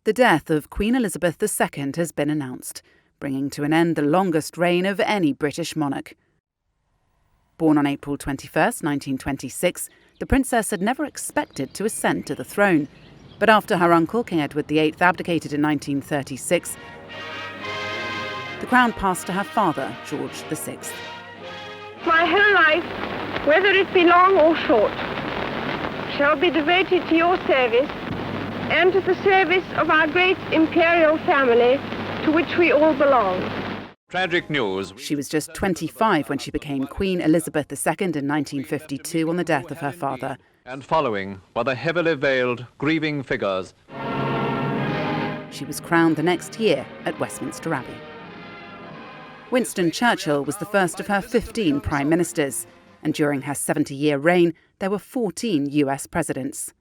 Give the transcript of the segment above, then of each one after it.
The death of Queen Elizabeth II has been announced, bringing to an end the longest reign of any British monarch. Born on April 21, 1926, the princess had never expected to ascend to the throne. But after her uncle, King Edward VIII, abdicated in 1936, the crown passed to her father, George VI. My whole life, whether it be long or short, shall be devoted to your service and to the service of our great imperial family to which we all belong. Tragic news. She was just 25 when she became Queen Elizabeth II in 1952 on the death of her father. And following were the heavily veiled, grieving figures. She was crowned the next year at Westminster Abbey. Winston Churchill was the first of her 15 prime ministers, and during her 70-year reign, there were 14 US presidents.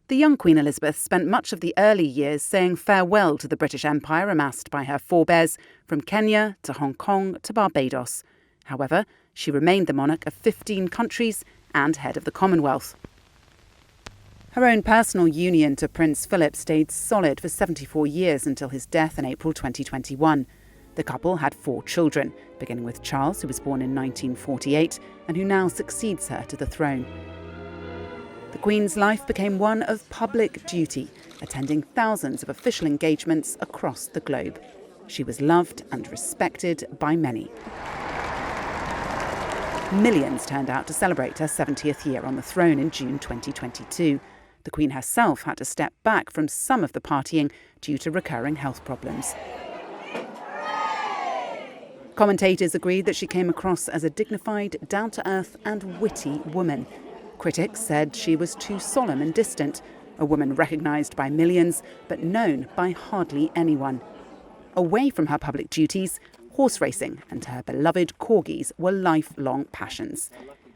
The young Queen Elizabeth spent much of the early years saying farewell to the British Empire amassed by her forebears from Kenya to Hong Kong to Barbados. However, she remained the monarch of 15 countries and head of the Commonwealth. Her own personal union to Prince Philip stayed solid for 74 years until his death in April 2021. The couple had 4 children, beginning with Charles, who was born in 1948 and who now succeeds her to the throne. The Queen's life became one of public duty, attending thousands of official engagements across the globe. She was loved and respected by many. Millions turned out to celebrate her 70th year on the throne in June 2022. The Queen herself had to step back from some of the partying due to recurring health problems. Commentators agreed that she came across as a dignified, down-to-earth and witty woman. Critics said she was too solemn and distant, a woman recognised by millions but known by hardly anyone. Away from her public duties, horse racing and her beloved corgis were lifelong passions.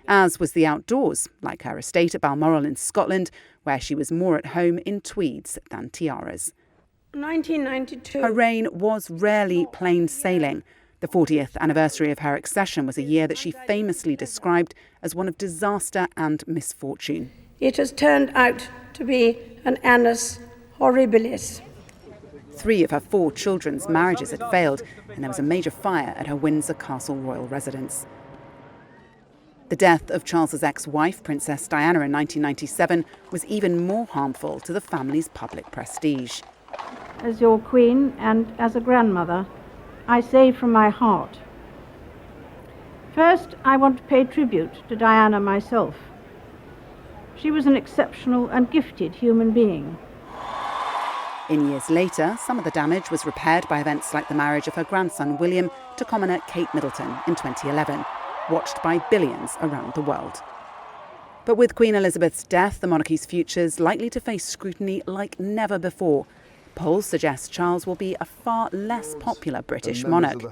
As was the outdoors, like her estate at Balmoral in Scotland, where she was more at home in tweeds than tiaras. 1992. Her reign was rarely plain sailing. The 40th anniversary of her accession was a year that she famously described as one of disaster and misfortune. It has turned out to be an annus horribilis. 3 of her 4 children's marriages had failed, and there was a major fire at her Windsor Castle royal residence. The death of Charles's ex-wife, Princess Diana, in 1997 was even more harmful to the family's public prestige. As your queen and as a grandmother, I say from my heart. First, I want to pay tribute to Diana myself. She was an exceptional and gifted human being. In years later, some of the damage was repaired by events like the marriage of her grandson William to commoner Kate Middleton in 2011, watched by billions around the world. But with Queen Elizabeth's death, the monarchy's future is likely to face scrutiny like never before. Polls suggest Charles will be a far less popular British monarch.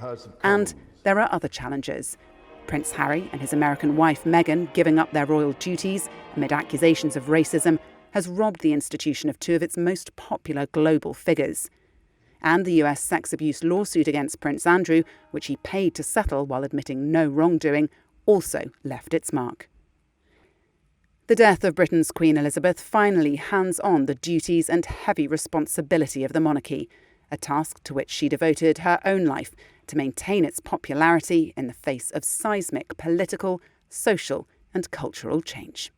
And there are other challenges. Prince Harry and his American wife Meghan giving up their royal duties amid accusations of racism has robbed the institution of 2 of its most popular global figures. And the US sex abuse lawsuit against Prince Andrew, which he paid to settle while admitting no wrongdoing, also left its mark. The death of Britain's Queen Elizabeth finally hands on the duties and heavy responsibility of the monarchy, a task to which she devoted her own life to maintain its popularity in the face of seismic political, social and cultural change.